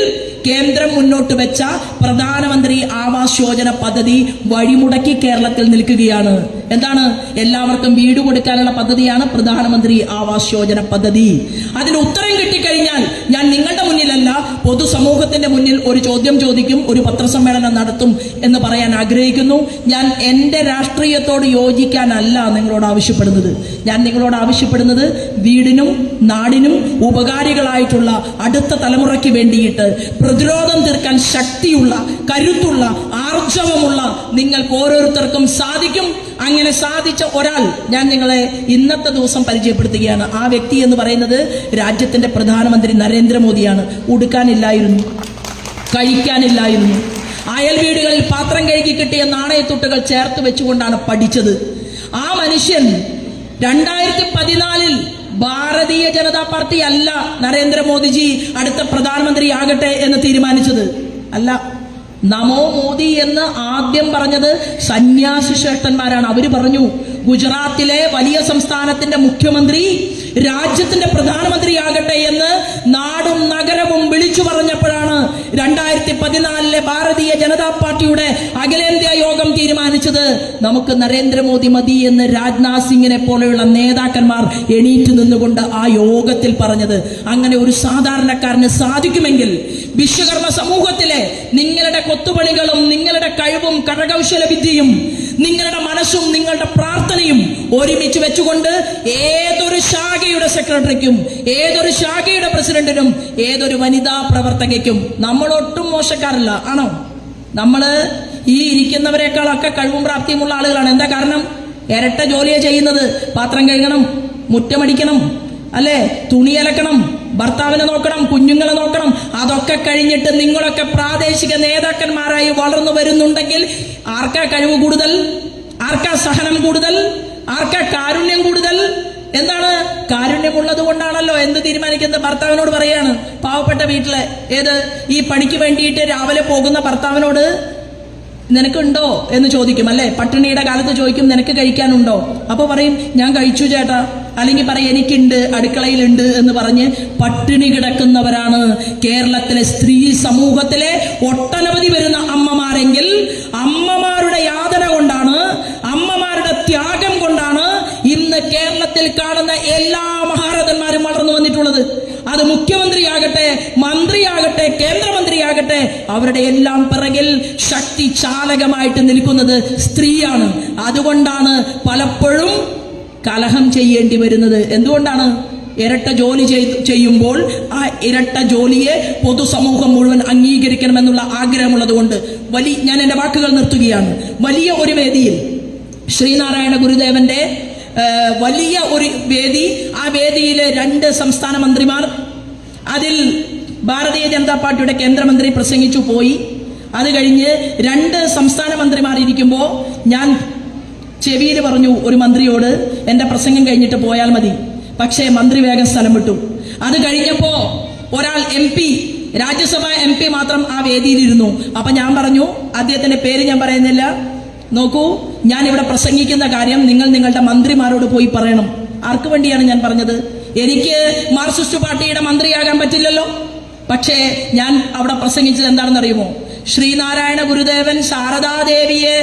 കേന്ദ്രം മുന്നോട്ട് വെച്ച പ്രധാനമന്ത്രി ആവാസ് യോജന പദ്ധതി വഴിമുടക്കി കേരളത്തിൽ നിൽക്കുകയാണ്. എന്താണ്? എല്ലാവർക്കും വീട് കൊടുക്കാനുള്ള പദ്ധതിയാണ് പ്രധാനമന്ത്രി ആവാസ് യോജന പദ്ധതി. അതിന് ഉത്തരം കിട്ടിക്കഴിഞ്ഞാൽ ഞാൻ നിങ്ങളുടെ മുന്നിലല്ല, പൊതുസമൂഹത്തിന്റെ മുന്നിൽ ഒരു ചോദ്യം ചോദിക്കും, ഒരു പത്രസമ്മേളനം നടത്തും എന്ന് പറയാൻ ആഗ്രഹിക്കുന്നു. ഞാൻ എൻ്റെ രാഷ്ട്രീയത്തോട് യോജിക്കാനല്ല നിങ്ങളോട് ആവശ്യപ്പെടുന്നത്. ഞാൻ നിങ്ങളോട് ആവശ്യപ്പെടുന്നത് വീടിനും നാടിനും ഉപകാരികളായിട്ടുള്ള അടുത്ത തലമുറയ്ക്ക് വേണ്ടിയിട്ട് പ്രതിരോധം തീർക്കാൻ ശക്തിയുള്ള, കരുത്തുള്ള, ആർജവമുള്ള നിങ്ങൾക്ക് ഓരോരുത്തർക്കും സാധിക്കും. അങ്ങനെ സാധിച്ച ഒരാൾ ഞാൻ നിങ്ങളെ ഇന്നത്തെ ദിവസം പരിചയപ്പെടുത്തുകയാണ്. ആ വ്യക്തി എന്ന് പറയുന്നത് രാജ്യത്തിന്റെ പ്രധാനമന്ത്രി നരേന്ദ്രമോദിയാണ്. ഉടുക്കാനില്ലായിരുന്നു, കഴിക്കാനില്ലായിരുന്നു, അയൽ വീടുകളിൽ പാത്രം കഴുകി കിട്ടിയ നാണയത്തുട്ടുകൾ ചേർത്ത് വെച്ചുകൊണ്ടാണ് പഠിച്ചത്. മനുഷ്യൻ 2014 ഭാരതീയ ജനതാ പാർട്ടി അല്ല നരേന്ദ്രമോദിജി അടുത്ത പ്രധാനമന്ത്രിയാകട്ടെ എന്ന് തീരുമാനിച്ചത്. അല്ല, നമോ മോദി എന്ന് ആദ്യം പറഞ്ഞത് സന്യാസി ശ്രേഷ്ഠന്മാരാണ്. അവര് പറഞ്ഞു ഗുജറാത്തിലെ വലിയ സംസ്ഥാനത്തിന്റെ മുഖ്യമന്ത്രി രാജ്യത്തിന്റെ പ്രധാനമന്ത്രിയാകട്ടെ എന്ന് നാടും നഗരവും വിളിച്ചു പറഞ്ഞപ്പോഴാണ് 2014 ഭാരതീയ ജനതാ പാർട്ടിയുടെ അഖിലേന്ത്യാ യോഗം തീരുമാനിച്ചത് നമുക്ക് നരേന്ദ്രമോദി മതി എന്ന് രാജ്നാഥ് സിംഗിനെ പോലെയുള്ള നേതാക്കന്മാർ എണീറ്റ് നിന്നുകൊണ്ട് ആ യോഗത്തിൽ പറഞ്ഞത്. അങ്ങനെ ഒരു സാധാരണക്കാരന് സാധിക്കുമെങ്കിൽ വിശ്വകർമ്മ സമൂഹത്തിലെ നിങ്ങളുടെ കൊത്തുപണികളും നിങ്ങളുടെ കഴിവും കരകൗശല വിദ്യയും നിങ്ങളുടെ മനസ്സും നിങ്ങളുടെ പ്രാർത്ഥനയും ഒരുമിച്ച് വെച്ചുകൊണ്ട് ഏതൊരു ശാഖയുടെ സെക്രട്ടറിക്കും ഏതൊരു ശാഖയുടെ പ്രസിഡന്റിനും ഏതൊരു വനിതാ പ്രവർത്തകയ്ക്കും നമ്മൾ ഒട്ടും മോശക്കാരല്ല, ആണോ? നമ്മള് ഈ ഇരിക്കുന്നവരെക്കാളൊക്കെ കഴിവും പ്രാപ്തിയുമുള്ള ആളുകളാണ്. എന്താ കാരണം? ഇരട്ട ജോലിയെ ചെയ്യുന്നത്. പാത്രം കഴുകണം, മുറ്റമടിക്കണം, അല്ലെ, തുണിയലക്കണം, ഭർത്താവിനെ നോക്കണം, കുഞ്ഞുങ്ങളെ നോക്കണം. അതൊക്കെ കഴിഞ്ഞിട്ട് നിങ്ങളൊക്കെ പ്രാദേശിക നേതാക്കന്മാരായി വളർന്നു വരുന്നുണ്ടെങ്കിൽ ആർക്കാ കഴിവ് കൂടുതൽ? ആർക്കാ സഹനം കൂടുതൽ? ആർക്കാ കാരുണ്യം കൂടുതൽ? എന്താണ്? കാരുണ്യമുള്ളത് കൊണ്ടാണല്ലോ എന്ത് തീരുമാനിക്കുന്നത്. ഭർത്താവിനോട് പറയാണ്, പാവപ്പെട്ട വീട്ടിലെ ഈ പണിക്ക് വേണ്ടിയിട്ട് രാവിലെ പോകുന്ന ഭർത്താവിനോട് നിനക്കുണ്ടോ എന്ന് ചോദിക്കും, അല്ലെ? പട്ടിണിയുടെ കാലത്ത് ചോദിക്കും, നിനക്ക് കഴിക്കാനുണ്ടോ? അപ്പൊ പറയും, ഞാൻ കഴിച്ചു ചേട്ടാ. അല്ലെങ്കിൽ പറയും, എനിക്കുണ്ട്, അടുക്കളയിലുണ്ട് എന്ന് പറഞ്ഞ് പട്ടിണി കിടക്കുന്നവരാണ് കേരളത്തിലെ സ്ത്രീ സമൂഹത്തിലെ ഒട്ടനവധി വരുന്ന അമ്മമാരെങ്കിൽ അമ്മമാരുടെ യാതന കൊണ്ടാണ്, അമ്മമാരുടെ ത്യാഗം കൊണ്ടാണ് ഇന്ന് കേരളത്തിൽ കാണുന്ന എല്ലാ മഹാരഥന്മാരും വളർന്നു വന്നിട്ടുള്ളത്. അത് മുഖ്യമന്ത്രിയാകട്ടെ, മന്ത്രിയാകട്ടെ, കേന്ദ്രമന്ത്രിയാകട്ടെ, അവരുടെ എല്ലാം പിറകിൽ ശക്തി ചാലകമായിട്ട് നിൽക്കുന്നത് സ്ത്രീയാണ്. അതുകൊണ്ടാണ് പലപ്പോഴും കലഹം ചെയ്യേണ്ടി വരുന്നത്. എന്തുകൊണ്ടാണ്? ഇരട്ട ജോലി ചെയ്യുമ്പോൾ ആ ഇരട്ട ജോലിയെ പൊതുസമൂഹം മുഴുവൻ അംഗീകരിക്കണമെന്നുള്ള ആഗ്രഹമുള്ളത് കൊണ്ട്. ഞാൻ എൻ്റെ വാക്കുകൾ നിർത്തുകയാണ്. വലിയ ഒരു വേദിയിൽ ശ്രീനാരായണ ഗുരുദേവന്റെ വലിയ ഒരു വേദി, ആ വേദിയിലെ 2 സംസ്ഥാന മന്ത്രിമാർ, അതിൽ ഭാരതീയ ജനതാ പാർട്ടിയുടെ കേന്ദ്രമന്ത്രി പ്രസംഗിച്ചു പോയി. അത് കഴിഞ്ഞ് 2 സംസ്ഥാന മന്ത്രിമാർ ഇരിക്കുമ്പോൾ ഞാൻ ചെവിയിൽ പറഞ്ഞു ഒരു മന്ത്രിയോട്, എന്റെ പ്രസംഗം കഴിഞ്ഞിട്ട് പോയാൽ മതി. പക്ഷേ മന്ത്രി വേഗം സ്ഥലം വിട്ടു. അത് കഴിഞ്ഞപ്പോ ഒരാൾ MP, രാജ്യസഭ MP മാത്രം ആ വേദിയിലിരുന്നു. അപ്പൊ ഞാൻ പറഞ്ഞു, അദ്ദേഹത്തിന്റെ പേര് ഞാൻ പറയുന്നില്ല, നോക്കൂ, ഞാൻ ഇവിടെ പ്രസംഗിക്കുന്ന കാര്യം നിങ്ങൾ നിങ്ങളുടെ മന്ത്രിമാരോട് പോയി പറയണം. ആർക്ക് വേണ്ടിയാണ് ഞാൻ പറഞ്ഞത്? എനിക്ക് മാർക്സിസ്റ്റ് പാർട്ടിയുടെ മന്ത്രിയാകാൻ പറ്റില്ലല്ലോ. പക്ഷേ ഞാൻ അവിടെ പ്രസംഗിച്ചത് എന്താണെന്ന് അറിയുമോ? ശ്രീനാരായണ ഗുരുദേവൻ ശാരദാദേവിയെ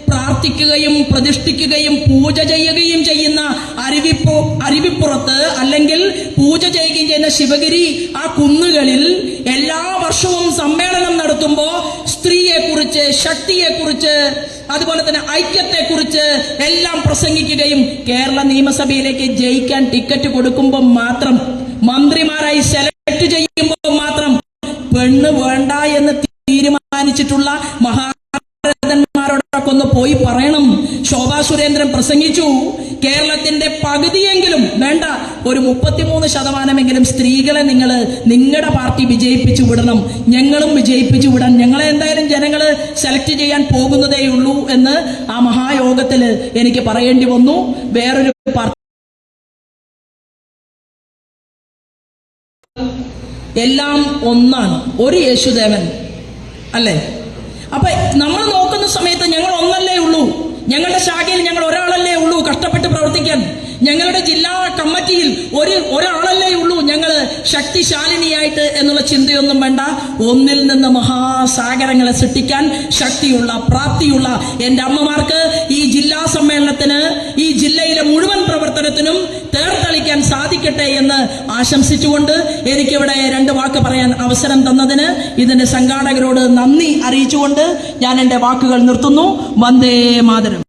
പ്രാർത്ഥിക്കുകയും പ്രതിഷ്ഠിക്കുകയും പൂജ ചെയ്യുകയും ചെയ്യുന്ന അരുവിപ്പുറത്ത്, അല്ലെങ്കിൽ പൂജ ചെയ്യുകയും ചെയ്യുന്ന ശിവഗിരി ആ കുന്നുകളിൽ എല്ലാ വർഷവും സമ്മേളനം നടത്തുമ്പോ സ്ത്രീയെക്കുറിച്ച്, ശക്തിയെക്കുറിച്ച്, അതുപോലെ തന്നെ ഐക്യത്തെക്കുറിച്ച് എല്ലാം പ്രസംഗിക്കുകയും കേരള നിയമസഭയിലേക്ക് ജയിക്കാൻ ടിക്കറ്റ് കൊടുക്കുമ്പോൾ മാത്രം, മന്ത്രിമാരായി സെലക്ട് ചെയ്യുമ്പോൾ മാത്രം പെണ്ണ് വേണ്ട എന്ന് തീരുമാനിച്ചിട്ടുള്ള മഹാരഥന്മാരോടൊക്കെ ഒന്ന് പോയി പറയണം. ശോഭാ സുരേന്ദ്രൻ പ്രസംഗിച്ചു, കേരളത്തിന്റെ പകുതിയെങ്കിലും വേണ്ട, ഒരു 33% സ്ത്രീകളെ നിങ്ങളുടെ പാർട്ടി വിജയിപ്പിച്ചു വിടണം, ഞങ്ങളും വിജയിപ്പിച്ചു വിടാൻ, ഞങ്ങളെ എന്തായാലും ജനങ്ങള് സെലക്ട് ചെയ്യാൻ പോകുന്നതേയുള്ളൂ എന്ന് ആ മഹായോഗത്തിൽ എനിക്ക് പറയേണ്ടി വന്നു. വേറൊരു പാർട്ടി എല്ലാം ഒന്നാണ്, ഒരു യേശുദേവൻ, അല്ലേ? അപ്പൊ നമ്മൾ നോക്കുന്ന സമയത്ത് ഞങ്ങൾ ഒന്നല്ലേ ഉള്ളൂ, ഞങ്ങളുടെ ശാഖയിൽ ഞങ്ങൾ ഒരാളല്ലേ ഉള്ളൂ കഷ്ടപ്പെട്ട് പ്രവർത്തിക്കാൻ, ഞങ്ങളുടെ ജില്ലാ കമ്മിറ്റിയിൽ ഒരാളല്ലേ ഉള്ളൂ ഞങ്ങൾ ശക്തിശാലിനിയായിട്ട് എന്നുള്ള ചിന്തയൊന്നും വേണ്ട. ഒന്നിൽ നിന്ന് മഹാസാഗരങ്ങളെ സൃഷ്ടിക്കാൻ ശക്തിയുള്ള, പ്രാപ്തിയുള്ള എൻ്റെ അമ്മമാർക്ക് ഈ ജില്ലാ സമ്മേളനത്തിന്, ഈ ജില്ലയിലെ മുഴുവൻ പ്രവർത്തനത്തിനും തേർത്തളിക്കാൻ സാധിക്കട്ടെ എന്ന് ആശംസിച്ചുകൊണ്ട് എനിക്കിവിടെ 2 വാക്ക് പറയാൻ അവസരം തന്നതിന് ഇതിന്റെ സംഘാടകരോട് നന്ദി അറിയിച്ചുകൊണ്ട് ഞാൻ എൻ്റെ വാക്കുകൾ നിർത്തുന്നു. വന്ദേ മാതരം.